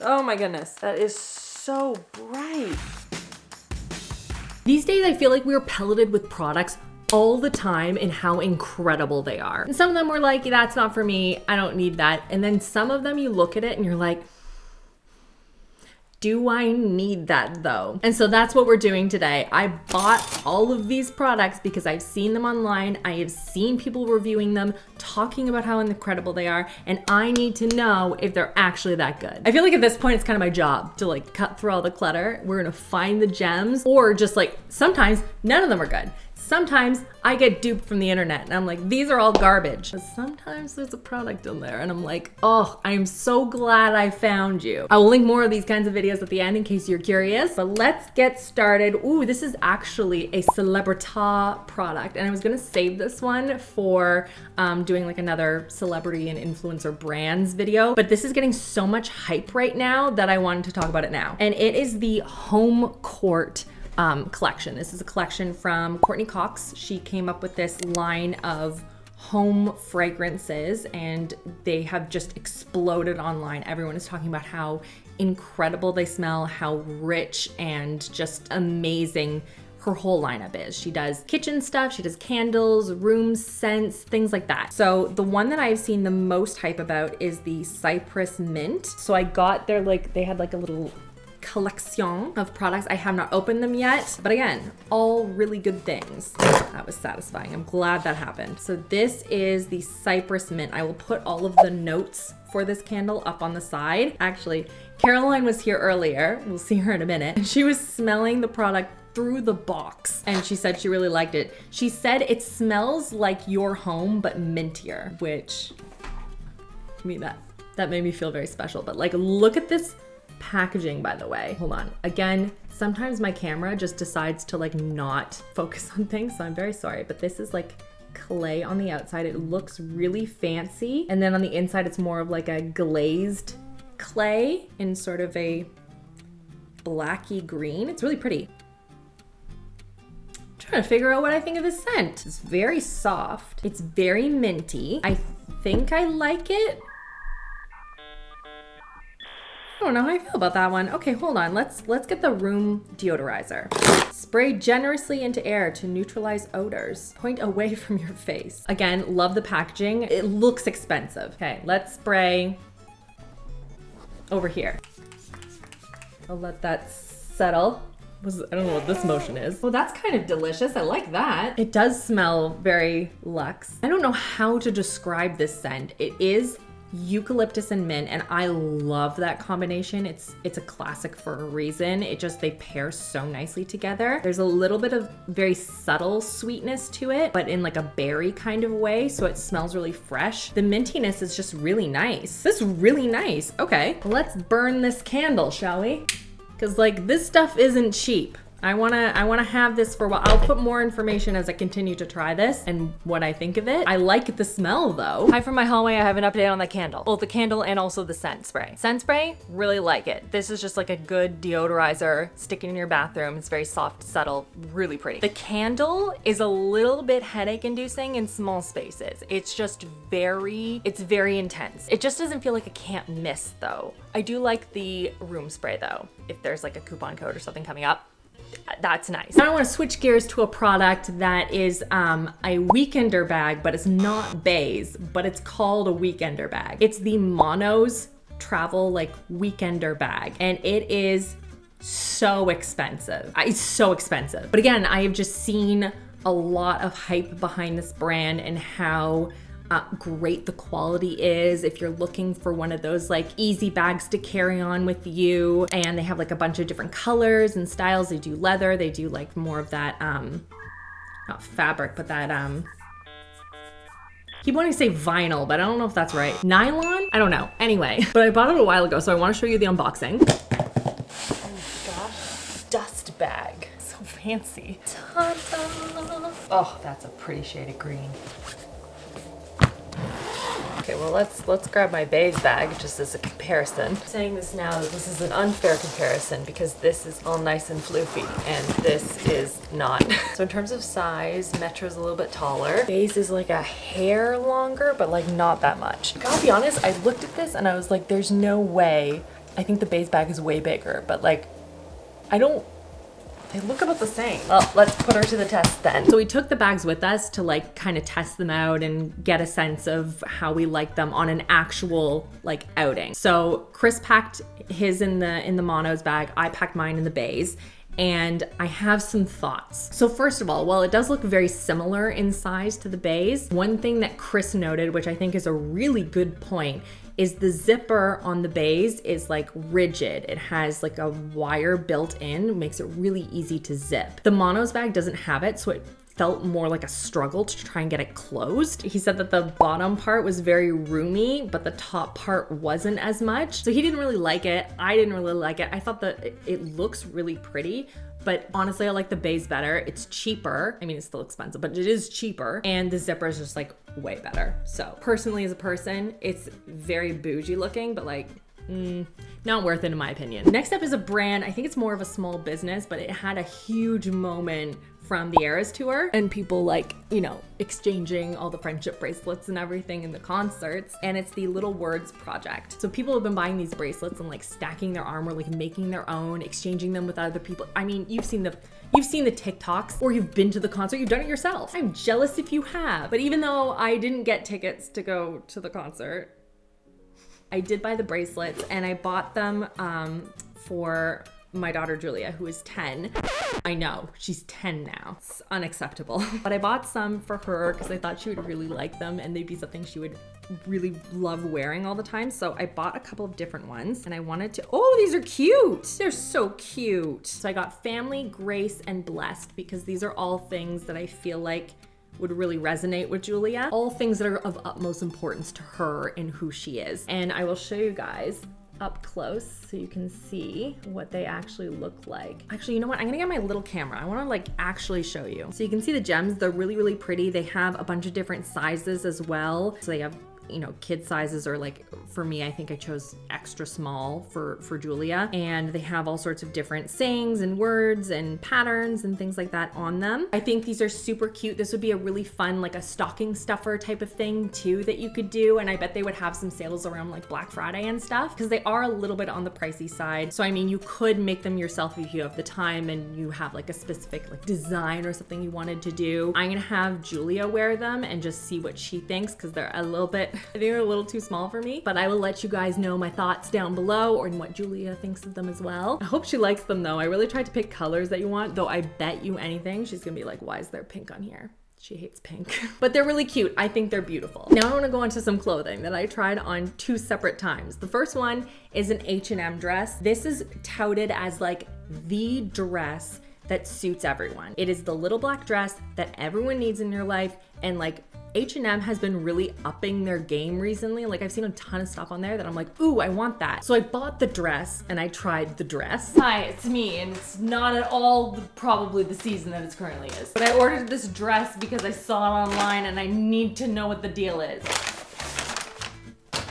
Oh my goodness, that is so bright. These days, I feel like we're pelleted with products all the time and how incredible they are. And some of them were like, that's not for me, I don't need that. And then some of them you look at it and you're like, do I need that though? And so that's what we're doing today. I bought all of these products because I've seen them online. I have seen people reviewing them, talking about how incredible they are, and I need to know if they're actually that good. I feel like at this point, it's kind of my job to like cut through all the clutter. We're gonna find the gems, or just like, sometimes none of them are good. Sometimes I get duped from the internet and I'm like, these are all garbage. But sometimes there's a product in there and I'm like, oh, I'm so glad I found you. I will link more of these kinds of videos at the end in case you're curious, but let's get started. Ooh, this is actually a Celebrita product, and I was gonna save this one for doing like another celebrity and influencer brands video, but this is getting so much hype right now that I wanted to talk about it now. And it is the Homecourt collection. This is a collection from Courtney Cox. She came up with this line of home fragrances and they have just exploded online. Everyone is talking about how incredible they smell, how rich and just amazing her whole lineup is. She does kitchen stuff, she does candles, room scents, things like that. So the one that I've seen the most hype about is the Cipres Mint. So I got their, like, they had like a little collection of products. I have not opened them yet, but again, all really good things. That was satisfying. I'm glad that happened. So this is the Cipres Mint. I will put all of the notes for this candle up on the side. Actually, Caroline was here earlier. We'll see her in a minute. And she was smelling the product through the box and she said she really liked it. She said it smells like your home, but mintier, which, I mean, that made me feel very special. But like, look at this packaging, by the way. Hold on. Again, sometimes my camera just decides to like not focus on things, so I'm very sorry, but this is like clay on the outside. It looks really fancy. And then on the inside, it's more of like a glazed clay in sort of a blacky green. It's really pretty. I'm trying to figure out what I think of this scent. It's very soft. It's very minty. I think I like it. I don't know how I feel about that one. Okay, hold on. Let's get the room deodorizer. Spray generously into air to neutralize odors. Point away from your face. Again, love the packaging. It looks expensive. Okay, let's spray over here. I'll let that settle. I don't know what this motion is. Oh, that's kind of delicious. I like that. It does smell very luxe. I don't know how to describe this scent. It is eucalyptus and mint, and I love that combination. It's a classic for a reason. They pair so nicely together. There's a little bit of very subtle sweetness to it, but in like a berry kind of way, so it smells really fresh. The mintiness is just really nice. This is really nice. Okay, let's burn this candle, shall we? Because like, this stuff isn't cheap. I wanna have this for a while. I'll put more information as I continue to try this and what I think of it. I like the smell though. Hi from my hallway. I have an update on the candle. Both the candle and also the scent spray. Scent spray, really like it. This is just like a good deodorizer. Stick it in your bathroom. It's very soft, subtle, really pretty. The candle is a little bit headache inducing in small spaces. It's just very intense. It just doesn't feel like a can't miss though. I do like the room spray though. If there's like a coupon code or something coming up, that's nice. Now I want to switch gears to a product that is a weekender bag, but it's not Beis, but it's called a weekender bag. It's the Mono's travel like weekender bag, and it is so expensive. It's so expensive. But again, I have just seen a lot of hype behind this brand and how great the quality is if you're looking for one of those like easy bags to carry on with you. And they have like a bunch of different colors and styles. They do leather, they do like more of that not fabric, but that keep wanting to say vinyl, but I don't know if that's right. Nylon? I don't know. Anyway, but I bought it a while ago, so I want to show you the unboxing. Oh gosh, dust bag. So fancy. Ta-da! Oh, that's a pretty shade of green. Okay, well let's grab my Beis bag just as a comparison. I'm saying this now that this is an unfair comparison because this is all nice and floofy and this is not. So in terms of size, Metro's a little bit taller. Beis is like a hair longer, but like not that much. I gotta be honest, I looked at this and I was like, there's no way I think the Beis bag is way bigger, but like, they look about the same. Well, let's put her to the test then. So we took the bags with us to like kind of test them out and get a sense of how we like them on an actual like outing. So Chris packed his in the monos bag. I packed mine in the Beis. And I have some thoughts. So first of all, while it does look very similar in size to the Beis, one thing that Chris noted, which I think is a really good point, is the zipper on the Beis is like rigid. It has like a wire built in, makes it really easy to zip. The monos bag doesn't have it, so it felt more like a struggle to try and get it closed. He said that the bottom part was very roomy, but the top part wasn't as much. So he didn't really like it. I didn't really like it. I thought that it looks really pretty, but honestly, I like the Beis better. It's cheaper. I mean, it's still expensive, but it is cheaper. And the zipper is just like way better. So personally, as a person, it's very bougie looking, but like, not worth it in my opinion. Next up is a brand, I think it's more of a small business, but it had a huge moment from the Eras tour and people like, you know, exchanging all the friendship bracelets and everything in the concerts. And it's the Little Words project. So people have been buying these bracelets and like stacking their arm or like making their own, exchanging them with other people. I mean, you've seen the TikToks or you've been to the concert, you've done it yourself. I'm jealous if you have. But even though I didn't get tickets to go to the concert, I did buy the bracelets and I bought them for my daughter Julia, who is 10. I know, she's 10 now. It's unacceptable. But I bought some for her because I thought she would really like them and they'd be something she would really love wearing all the time. So I bought a couple of different ones and I wanted to, oh, these are cute. They're so cute. So I got Family, Grace, and Blessed because these are all things that I feel like would really resonate with Julia. All things that are of utmost importance to her and who she is. And I will show you guys up close so you can see what they actually look like. Actually, you know what? I'm gonna get my little camera. I wanna like actually show you. So you can see the gems, they're really, really pretty. They have a bunch of different sizes as well. So they have, you know, kid sizes, or like for me, I think I chose extra small for Julia. And they have all sorts of different sayings and words and patterns and things like that on them. I think these are super cute. This would be a really fun, like a stocking stuffer type of thing too that you could do. And I bet they would have some sales around like Black Friday and stuff because they are a little bit on the pricey side. So I mean, you could make them yourself if you have the time and you have like a specific like design or something you wanted to do. I'm gonna have Julia wear them and just see what she thinks because they're a little bit, I think they're a little too small for me, but I will let you guys know my thoughts down below or what Julia thinks of them as well. I hope she likes them though. I really tried to pick colors that you want, though I bet you anything she's gonna be like, why is there pink on here? She hates pink. But they're really cute. I think they're beautiful. Now I wanna go into some clothing that I tried on 2 separate times. The first one is an H&M dress. This is touted as like the dress that suits everyone. It is the little black dress that everyone needs in your life, and like H&M has been really upping their game recently. Like I've seen a ton of stuff on there that I'm like, ooh, I want that. So I bought the dress and I tried the dress. Hi, it's me, and it's not at all probably the season that it currently is. But I ordered this dress because I saw it online and I need to know what the deal is.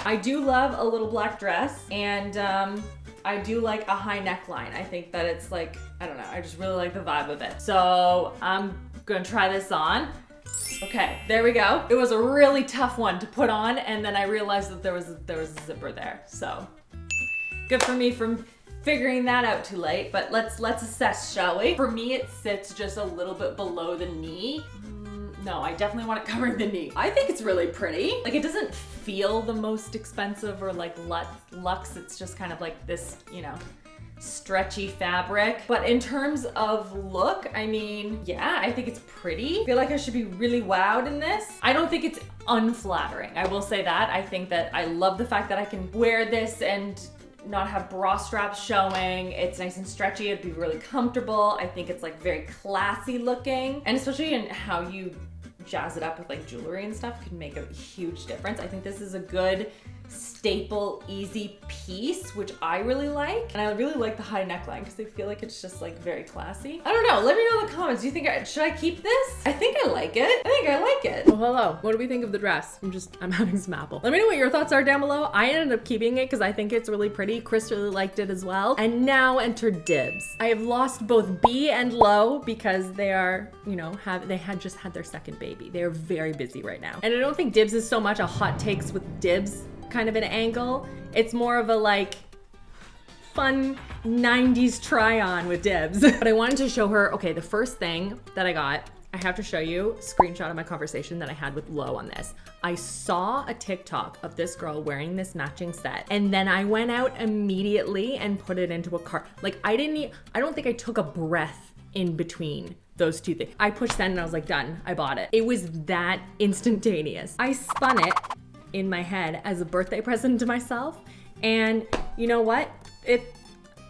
I do love a little black dress, and I do like a high neckline. I think that it's like, I don't know, I just really like the vibe of it. So I'm gonna try this on. Okay, there we go. It was a really tough one to put on, and then I realized that there was a zipper there. So good for me from figuring that out too late, but let's assess, shall we? For me, it sits just a little bit below the knee. No, I definitely want it covering the knee. I think it's really pretty. Like it doesn't feel the most expensive or like luxe. It's just kind of like this, you know, stretchy fabric. But in terms of look, I mean, yeah, I think it's pretty. I feel like I should be really wowed in this. I don't think it's unflattering. I will say that. I think that I love the fact that I can wear this and not have bra straps showing. It's nice and stretchy. It'd be really comfortable. I think it's like very classy looking, and especially in how you jazz it up with like jewelry and stuff could make a huge difference. I think this is a good staple, easy piece, which I really like. And I really like the high neckline because I feel like it's just like very classy. I don't know. Let me know in the comments. Do you think should I keep this? I think I like it. I think I like it. Well, hello. What do we think of the dress? I'm having some apple. Let me know what your thoughts are down below. I ended up keeping it because I think it's really pretty. Chris really liked it as well. And now enter dibs. I have lost both B and Lo because they are, you know, they had just had their second baby. They are very busy right now. And I don't think dibs is so much a hot takes with dibs kind of an angle. It's more of a like, fun 90s try on with dibs. But I wanted to show her, okay, the first thing that I got, I have to show you a screenshot of my conversation that I had with Lo on this. I saw a TikTok of this girl wearing this matching set, and then I went out immediately and put it into a cart. Like I don't think I took a breath in between those two things. I pushed send and I was like, done, I bought it. It was that instantaneous. I spun it in my head as a birthday present to myself, and you know what?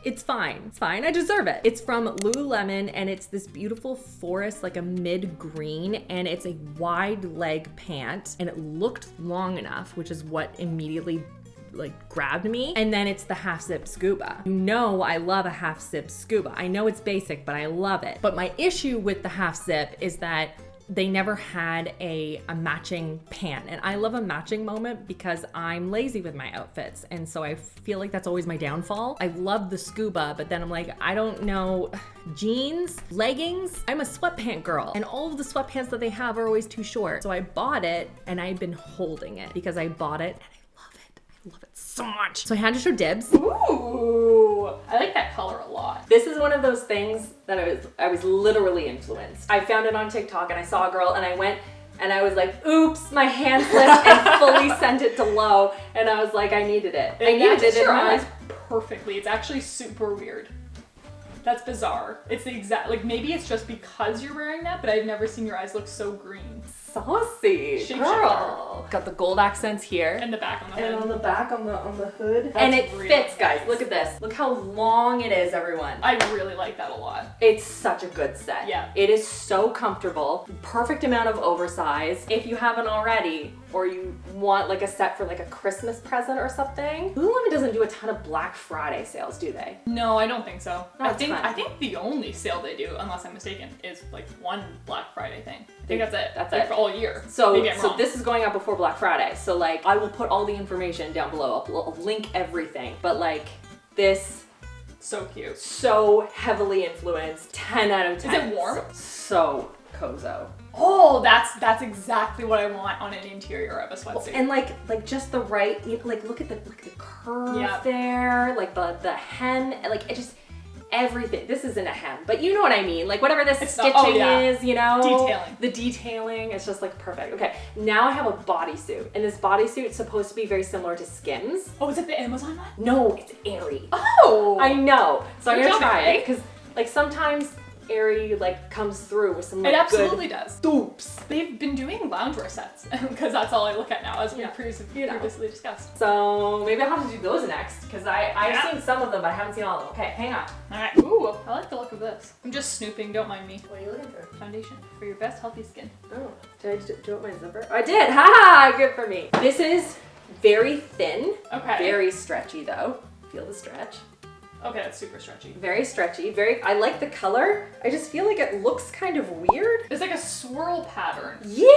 It's fine. It's fine. I deserve it. It's from Lululemon, and it's this beautiful forest, like a mid green, and it's a wide leg pant, and it looked long enough, which is what immediately like grabbed me. And then it's the half zip Scuba. You know I love a half zip Scuba. I know it's basic, but I love it. But my issue with the half zip is that they never had a matching pant. And I love a matching moment because I'm lazy with my outfits. And so I feel like that's always my downfall. I love the Scuba, but then I'm like, I don't know, jeans, leggings. I'm a sweatpant girl, and all of the sweatpants that they have are always too short. So I bought it, and I've been holding it because I bought it and I love it. I love it so much. So I had to show dibs. Ooh, I like that color a lot. This is one of those things that I was literally influenced. I found it on TikTok and I saw a girl and I went and I was like, oops, my hand slipped and fully sent it to Lo, and I was like, I needed it. I needed it in your my eyes life. perfectly. It's actually super weird. That's bizarre. It's the exact, like maybe it's just because you're wearing that, but I've never seen your eyes look so green. Saucy, Shapeshifter. girl. Got the gold accents here. And the back on the And head. on the back, on the hood. That's and it really fits, guys. nice. Look at this. Look how long it is, everyone. I really like that a lot. It's such a good set. Yeah. It is so comfortable. Perfect amount of oversize. If you haven't already, or you want like a set for like a Christmas present or something. Lululemon doesn't do a ton of Black Friday sales, do they? No, I don't think so. Not I a think ton. I think the only sale they do, unless I'm mistaken, is like one Black Friday thing. I think that's it. That's like it. for all year. So, Maybe I'm so wrong. this is going out before Black Friday. So like, I will put all the information down below. I'll link everything. But like, this, So cute. so heavily influenced. 10 out of 10. Is it warm? So cozo. Oh, that's exactly what I want on an interior of a sweatsuit. And like just the right, like look at the curve Yeah. there, like the hem, like it just, everything. This isn't a hem, but you know what I mean. Like whatever this It's stitching not- oh, yeah. is, you know? Detailing. The detailing, it's just like perfect. Okay, now I have a bodysuit, and this bodysuit is supposed to be very similar to Skims. Oh, is it the Amazon one? No, it's Aerie. Oh! I know. So I'm Good gonna job, try Aerie. it, because like sometimes Aerie like comes through with some like It absolutely good does. dupes. They've been doing loungewear sets because that's all I look at now, as we Yeah. previously, You know. previously discussed. So maybe I'll have to do those next, because I've Yeah. seen some of them, but I haven't seen all of them. Okay, hang on. All right. Ooh, I like the look of this. I'm just snooping. Don't mind me. What are you looking for? Foundation for your best healthy skin. Oh, did I do it my zipper? I did. Ha! Good for me. This is very thin. Okay. Very stretchy though. Feel the stretch. Okay, that's super stretchy. Very stretchy. I like the color. I just feel like it looks kind of weird. It's like a swirl pattern. Yeah,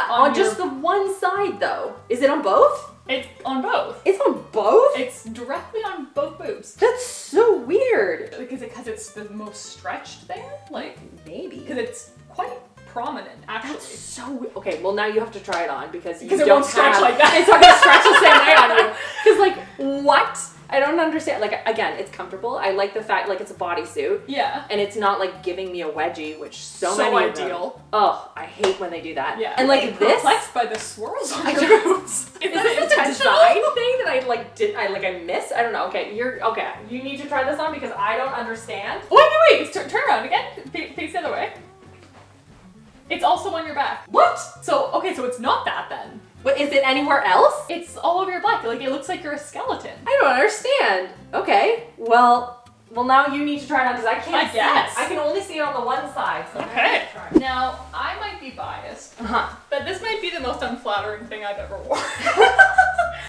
on On just your- the one side though. Is it on both? It's on both. It's on both? It's directly on both boobs. That's so weird. Because it's the most stretched there? Like, Maybe. because it's quite prominent, actually. That's so okay. Well, now you have to try it on because you Because it don't won't stretch have, like that. It's not gonna stretch the same way on you. Because like what? I don't understand. Like again, it's comfortable. I like the fact like it's a bodysuit Yeah. and it's not like giving me a wedgie, which so So many of them- ideal. Oh, I hate when they do that. Yeah. And like I'm this. perplexed by the swirls on I your don't- boobs. Is that this a intentional? design thing that I like did I missed? I don't know. Okay, you're okay. You need to try this on because I don't understand. Wait. Turn around again. Face the other way. It's also on your back. What? So it's not that then. What is it anywhere else? It's all over your back. Like, it looks like you're a skeleton. I don't understand. Okay. Well, now you need to try it on because I can't I guess. see it. I can only see it on the one side. So Okay. I'm gonna Now, I might be biased, try. Uh-huh. but this might be the most unflattering thing I've ever worn.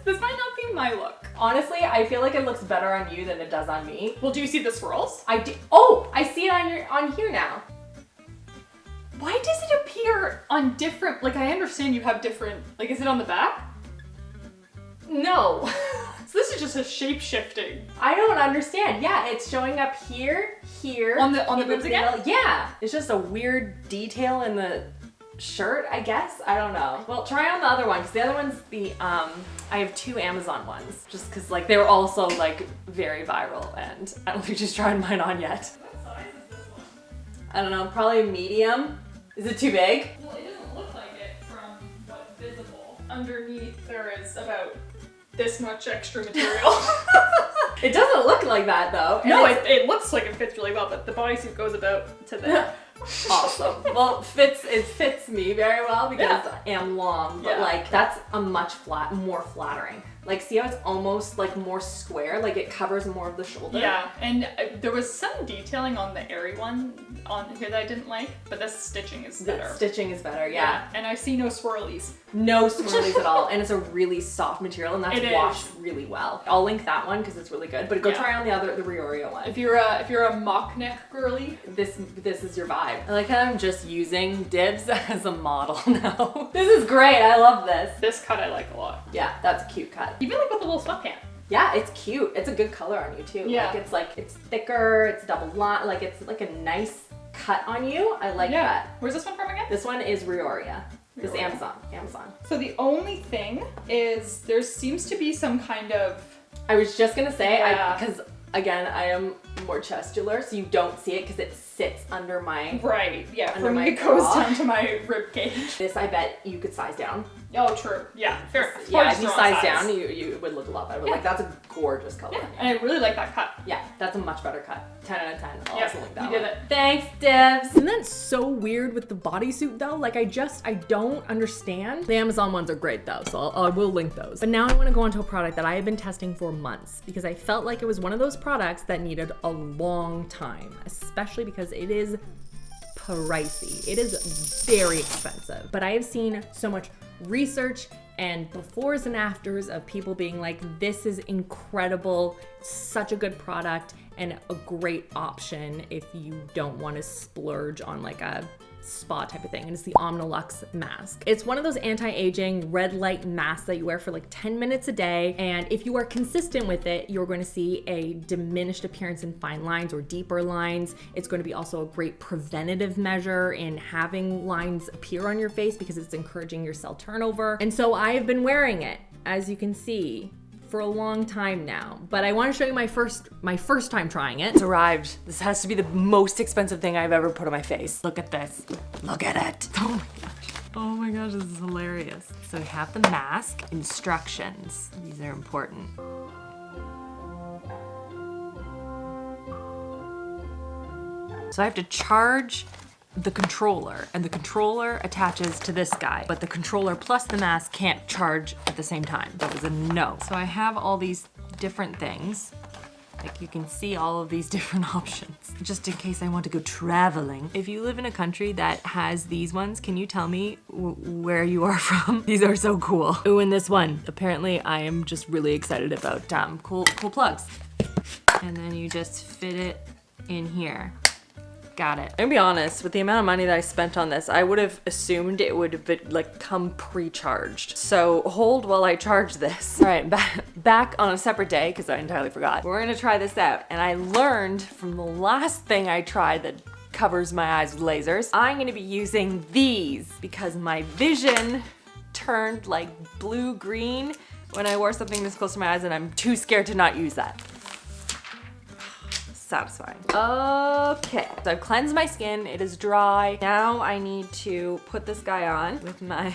This might not be my look. Honestly, I feel like it looks better on you than it does on me. Well, do you see the swirls? I do. Oh, I see it on here now. Why does it appear on different, like, I understand you have different, like, is it on the back? No. So this is just a shape-shifting. I don't understand. Yeah, it's showing up here. On the in boobs again? middle. Yeah. It's just a weird detail in the shirt, I guess. I don't know. Well, try on the other one, because the other one's the, I have 2 Amazon ones, just because like they were also like very viral, and I don't think she's tried mine on yet. What size is this one? I don't know, probably medium. Is it too big? Well, it doesn't look like it from what's visible. Underneath there is about this much extra material. It doesn't look like that though. No, it looks like it fits really well, but the bodysuit goes about to there. Awesome. Well, it fits me very well because I am long, but Yeah. like that's a much more flattering. Like, see how it's almost like more square, like it covers more of the shoulder. Yeah, and there was some detailing on the Aerie one on here that I didn't like, but this stitching is better. The stitching is better, yeah. And I see no swirlies. No swirlies at all, and it's a really soft material, and that's It washed is. really well. I'll link that one because it's really good, but go try on the REORIA one. If you're a mock neck girly, This is your vibe. I like how I'm just using Dibs as a model now. This is great, I love this. this cut I like a lot. Yeah, that's a cute cut. Even like with the little sweatpant. Yeah, it's cute. It's a good color on you too. Yeah. It's thicker, it's double line, like it's like a nice cut on you. I like that. Where's this one from again? This one is REORIA. This REORIA. Amazon. So the only thing is there seems to be some kind of I was just gonna say, Yeah. because again, I am more chestular, so you don't see it because it sits under my, right. Yeah, Under for my me it goes bra. down to my rib cage. this I bet you could size down. Oh, true. Yeah, fair. Yeah, if you size down, you would look a lot better. But like, that's a gorgeous color. Yeah, and I really like that cut. Yeah, that's a much better cut. 10 out of 10. I'll Yeah, also link that you did one. it. Thanks, Dibs. Isn't that so weird with the bodysuit though? Like I don't understand. The Amazon ones are great though, so I will link those. But now I wanna go on to a product that I have been testing for months because I felt like it was one of those products that needed a long time, especially because it is pricey. It is very expensive, but I have seen so much research and befores and afters of people being like, this is incredible, such a good product, and a great option if you don't want to splurge on like a spa type of thing. And it's the Omnilux Mask. It's one of those anti-aging red light masks that you wear for like 10 minutes a day. And if you are consistent with it, you're going to see a diminished appearance in fine lines or deeper lines. It's going to be also a great preventative measure in having lines appear on your face because it's encouraging your cell turnover. And so I have been wearing it, as you can see, for a long time now, but I want to show you my first time trying it. It's arrived. This has to be the most expensive thing I've ever put on my face. Look at this. Look at it. Oh my gosh. Oh my gosh, this is hilarious. So we have the mask instructions. These are important. So I have to charge the controller, and the controller attaches to this guy, but the controller plus the mask can't charge at the same time. That was a no. So I have all these different things. Like you can see all of these different options, just in case I want to go traveling. If you live in a country that has these ones, can you tell me where you are from? These are so cool. Ooh, and this one, apparently I am just really excited about cool plugs. And then you just fit it in here. Got it. I'm gonna be honest, with the amount of money that I spent on this, I would have assumed it would have been like come pre-charged. So hold while I charge this. All right, back on a separate day, because I entirely forgot. We're gonna try this out. And I learned from the last thing I tried that covers my eyes with lasers, I'm gonna be using these because my vision turned like blue-green when I wore something this close to my eyes, and I'm too scared to not use that. Satisfying. Okay, so I've cleansed my skin. It is dry. Now I need to put this guy on with my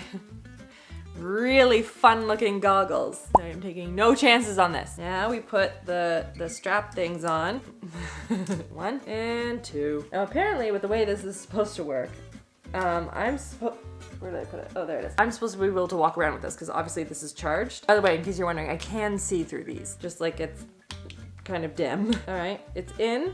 really fun looking goggles. I'm taking no chances on this. Now we put the strap things on. 1 and 2. Now apparently with the way this is supposed to work, where did I put it? Oh, there it is. I'm supposed to be able to walk around with this because obviously this is charged. By the way, in case you're wondering, I can see through these, just like it's kind of dim. All right, it's in.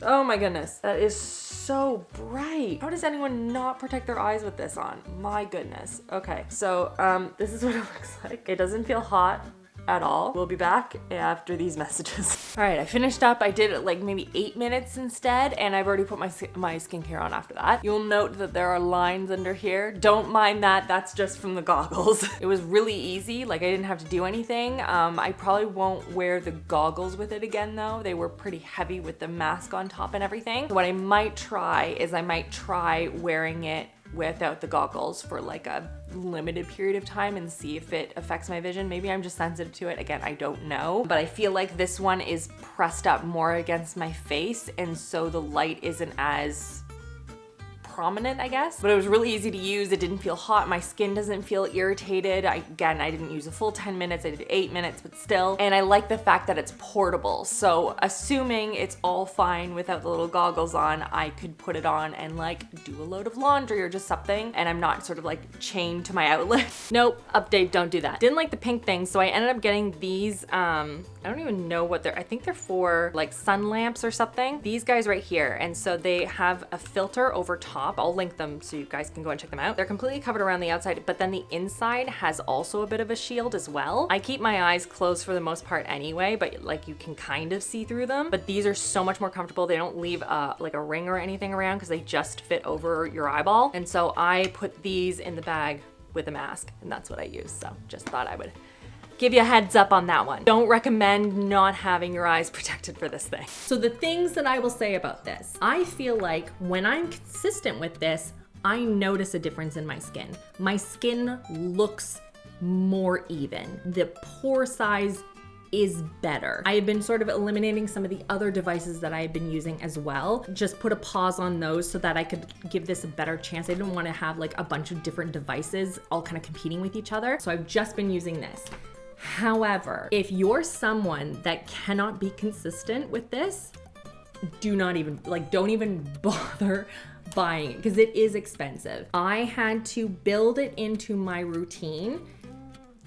Oh my goodness, that is so bright. How does anyone not protect their eyes with this on? My goodness. Okay, so this is what it looks like. It doesn't feel hot at all. We'll be back after these messages. All right, I finished up. I did it like maybe 8 minutes instead, and I've already put my skincare on after that. You'll note that there are lines under here. Don't mind that, that's just from the goggles. It was really easy, like I didn't have to do anything. I probably won't wear the goggles with it again though. They were pretty heavy with the mask on top and everything. What I might try is I might try wearing it without the goggles for like a limited period of time and see if it affects my vision. Maybe I'm just sensitive to it. Again, I don't know, but I feel like this one is pressed up more against my face, and so the light isn't as prominent, I guess. But it was really easy to use. It didn't feel hot. My skin doesn't feel irritated. I didn't use a full 10 minutes. I did 8 minutes, but still. And I like the fact that it's portable. So assuming it's all fine without the little goggles on, I could put it on and like do a load of laundry or just something. And I'm not sort of like chained to my outlet. Nope, update, don't do that. Didn't like the pink thing. So I ended up getting these, I don't even know what I think they're for like sun lamps or something. These guys right here. And so they have a filter over top. I'll link them so you guys can go and check them out. They're completely covered around the outside, but then the inside has also a bit of a shield as well. I keep my eyes closed for the most part anyway, but like you can kind of see through them. But these are so much more comfortable. They don't leave like a ring or anything around because they just fit over your eyeball. And so I put these in the bag with a mask, and that's what I use. So just thought I would give you a heads up on that one. Don't recommend not having your eyes protected for this thing. So the things that I will say about this, I feel like when I'm consistent with this, I notice a difference in my skin. My skin looks more even. The pore size is better. I have been sort of eliminating some of the other devices that I have been using as well. Just put a pause on those so that I could give this a better chance. I didn't want to have like a bunch of different devices all kind of competing with each other. So I've just been using this. However, if you're someone that cannot be consistent with this, don't even bother buying it because it is expensive. I had to build it into my routine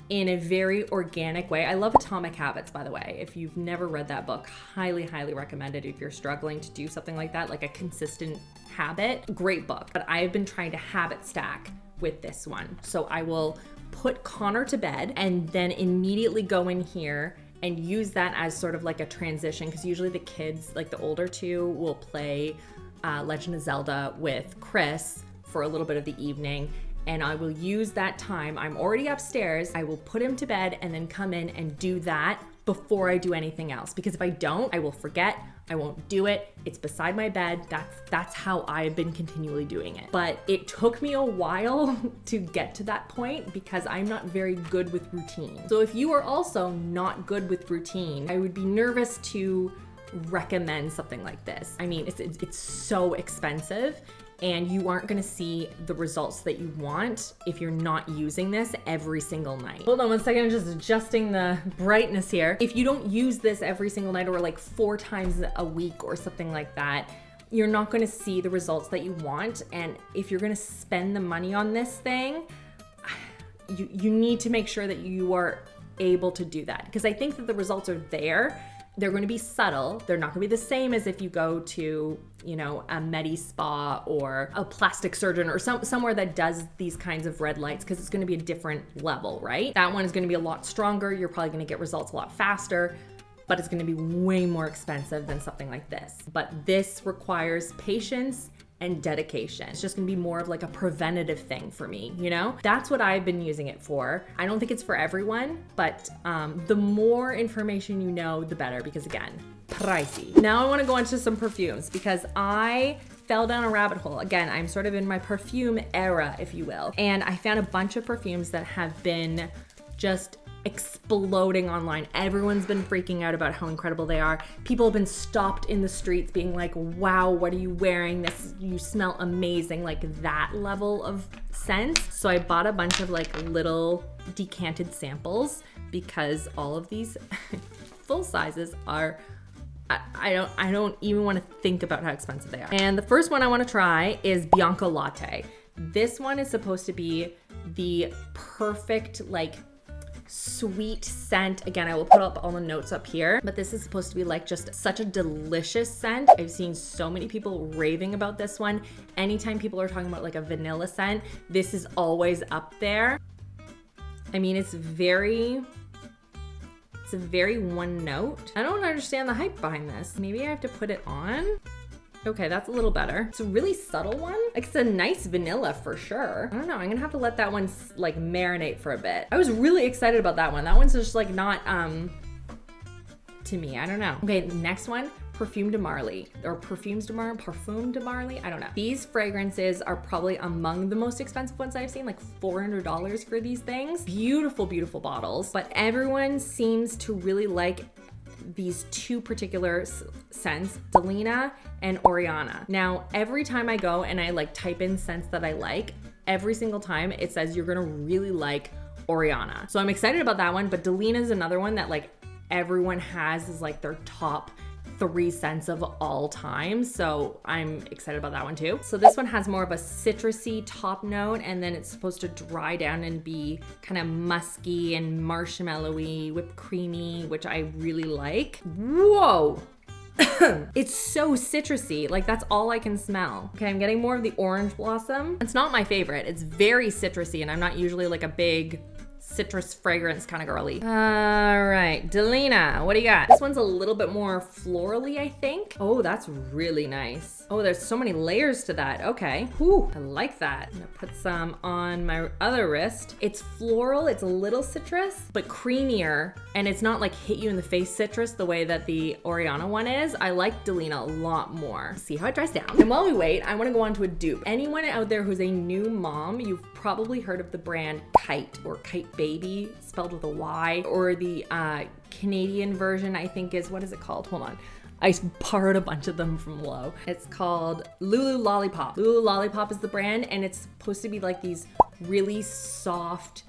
in a very organic way. I love Atomic Habits, by the way. If you've never read that book, highly, highly recommend it if you're struggling to do something like that, like a consistent habit. Great book. But I have been trying to habit stack with this one. So I will put Connor to bed and then immediately go in here and use that as sort of like a transition, because usually the kids, like the older two, will play Legend of Zelda with Chris for a little bit of the evening, and I will use that time. I'm already upstairs. I will put him to bed and then come in and do that before I do anything else, because if I don't, I will forget. I won't do it. It's beside my bed. That's how I've been continually doing it. But it took me a while to get to that point because I'm not very good with routine. So if you are also not good with routine, I would be nervous to recommend something like this. I mean, it's so expensive, and you aren't gonna see the results that you want if you're not using this every single night. Hold on 1 second, I'm just adjusting the brightness here. If you don't use this every single night or like 4 times a week or something like that, you're not gonna see the results that you want. And if you're gonna spend the money on this thing, you need to make sure that you are able to do that. Because I think that the results are there. They're going to be subtle. They're not going to be the same as if you go to, you know, a Medi Spa or a plastic surgeon or somewhere that does these kinds of red lights, because it's going to be a different level, right? That one is going to be a lot stronger. You're probably going to get results a lot faster, but it's going to be way more expensive than something like this. But this requires patience and dedication. It's just gonna be more of like a preventative thing for me, you know? That's what I've been using it for. I don't think it's for everyone, but the more information you know, the better, because again, pricey. Now I wanna go into some perfumes because I fell down a rabbit hole. Again, I'm sort of in my perfume era, if you will. And I found a bunch of perfumes that have been just exploding online. Everyone's been freaking out about how incredible they are. People have been stopped in the streets being like, wow, what are you wearing? This, you smell amazing, like that level of scent. So I bought a bunch of like little decanted samples because all of these full sizes are, I don't even want to think about how expensive they are. And the first one I want to try is Bianco Latte. This one is supposed to be the perfect like sweet scent. Again, I will put up all the notes up here, but this is supposed to be like just such a delicious scent. I've seen so many people raving about this one. Anytime people are talking about like a vanilla scent, this is always up there. I mean, it's a very one note. I don't understand the hype behind this. Maybe I have to put it on. Okay, that's a little better. It's a really subtle one. Like, it's a nice vanilla for sure. I don't know, I'm gonna have to let that one like marinate for a bit. I was really excited about that one. That one's just like not, to me, I don't know. Okay, the next one, Perfume de Marly, or Perfumes de Marly, Parfum de Marly, I don't know. These fragrances are probably among the most expensive ones I've seen, like $400 for these things. Beautiful, beautiful bottles, but everyone seems to really like these two particular scents, Delina and Oriana. Now, every time I go and I like type in scents that I like, every single time it says you're gonna really like Oriana. So I'm excited about that one, but Delina is another one that like everyone has as like their top 3 scents of all time. So I'm excited about that one too. So this one has more of a citrusy top note, and then it's supposed to dry down and be kind of musky and marshmallowy, whipped creamy, which I really like. Whoa. It's so citrusy, like that's all I can smell. Okay, I'm getting more of the orange blossom. It's not my favorite. It's very citrusy, and I'm not usually like a big citrus fragrance kind of girly. All right, Delina, what do you got? This one's a little bit more florally, I think. Oh, that's really nice. Oh, there's so many layers to that. Okay. Whew, I like that. I'm gonna put some on my other wrist. It's floral, it's a little citrus, but creamier, and it's not like hit you in the face citrus the way that the Oriana one is. I like Delina a lot more. See how it dries down. And while we wait, I wanna go on to a dupe. Anyone out there who's a new mom, you've probably heard of the brand Kyte, or Kyte Baby, spelled with a Y, or the Canadian version, I think is, what is it called? Hold on. I borrowed a bunch of them from Low. It's called Lulu Lollipop. Lulu Lollipop is the brand, and it's supposed to be like these really soft,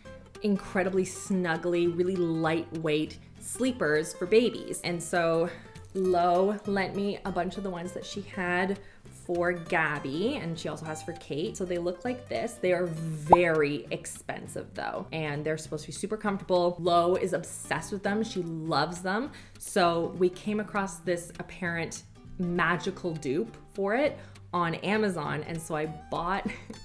incredibly snuggly, really lightweight sleepers for babies. And so Low lent me a bunch of the ones that she had for Gabby, and she also has for Kate. So they look like this. They are very expensive though, and they're supposed to be super comfortable. Lo is obsessed with them. She loves them. So we came across this apparent magical dupe for it on Amazon, and so I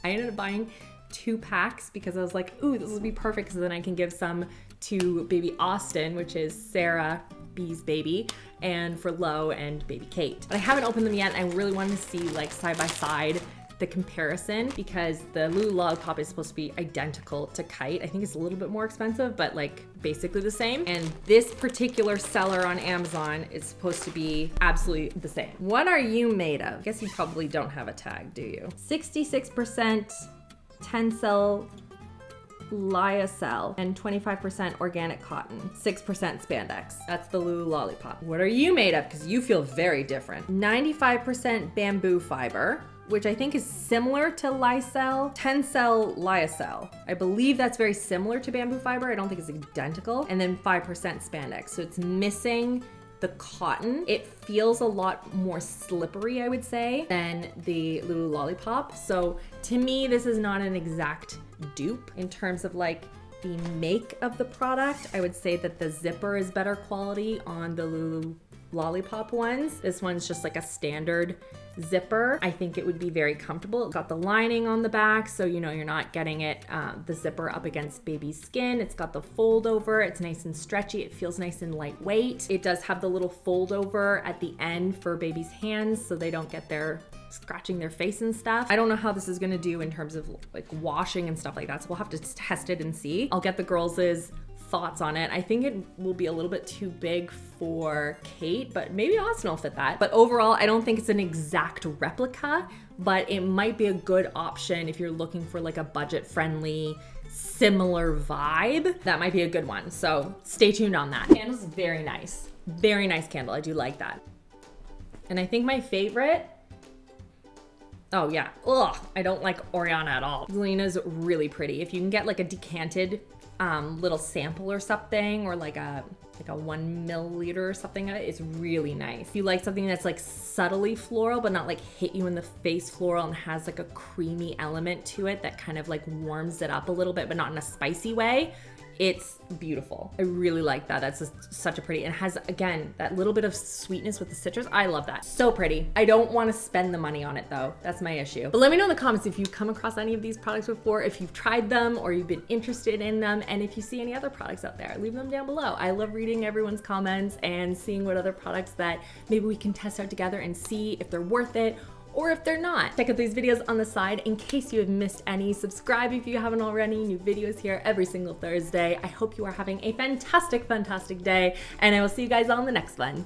ended up buying 2 packs because I was like, ooh, this will be perfect, because then I can give some to baby Austin, which is Sarah B's baby, and for Lo and baby Kate. But I haven't opened them yet. I really wanted to see like side by side the comparison, because the Lulu Lollipop is supposed to be identical to Kyte. I think it's a little bit more expensive, but like basically the same. And this particular seller on Amazon is supposed to be absolutely the same. What are you made of? I guess you probably don't have a tag, do you? 66% tencel lyocell and 25% organic cotton, 6% spandex. That's the Lulu Lollipop. What are you made of? Because you feel very different. 95% bamboo fiber, which I think is similar to tencel lyocell. I believe that's very similar to bamboo fiber. I don't think it's identical. And then 5% spandex. So it's missing the cotton. It feels a lot more slippery, I would say, than the Lulu Lollipop. So to me, this is not an exact dupe in terms of like the make of the product. I would say that the zipper is better quality on the Lulu Lollipop ones. This one's just like a standard zipper. I think it would be very comfortable. It's got the lining on the back, so you know you're not getting it, the zipper up against baby's skin. It's got the fold over. It's nice and stretchy. It feels nice and lightweight. It does have the little fold over at the end for baby's hands, so they don't get their scratching their face and stuff. I don't know how this is gonna do in terms of like washing and stuff like that, so we'll have to test it and see. I'll get the girls' thoughts on it. I think it will be a little bit too big for Kate, but maybe Austin will fit that. But overall, I don't think it's an exact replica, but it might be a good option if you're looking for like a budget-friendly, similar vibe. That might be a good one. So stay tuned on that. Candle's very nice. Very nice candle. I do like that. And I think my favorite, oh yeah, ugh, I don't like Oriana at all. Delina's really pretty. If you can get like a decanted little sample or something, or like a 1 milliliter or something, it's really nice. If you like something that's like subtly floral but not like hit you in the face floral, and has like a creamy element to it that kind of like warms it up a little bit but not in a spicy way, it's beautiful. I really like that. That's just such a pretty, and it has, again, that little bit of sweetness with the citrus. I love that. So pretty. I don't want to spend the money on it though. That's my issue. But let me know in the comments if you've come across any of these products before, if you've tried them or you've been interested in them, and if you see any other products out there, leave them down below. I love reading everyone's comments and seeing what other products that maybe we can test out together and see if they're worth it or if they're not. Check out these videos on the side in case you have missed any. Subscribe if you haven't already. New videos here every single Thursday. I hope you are having a fantastic, fantastic day, and I will see you guys on the next one.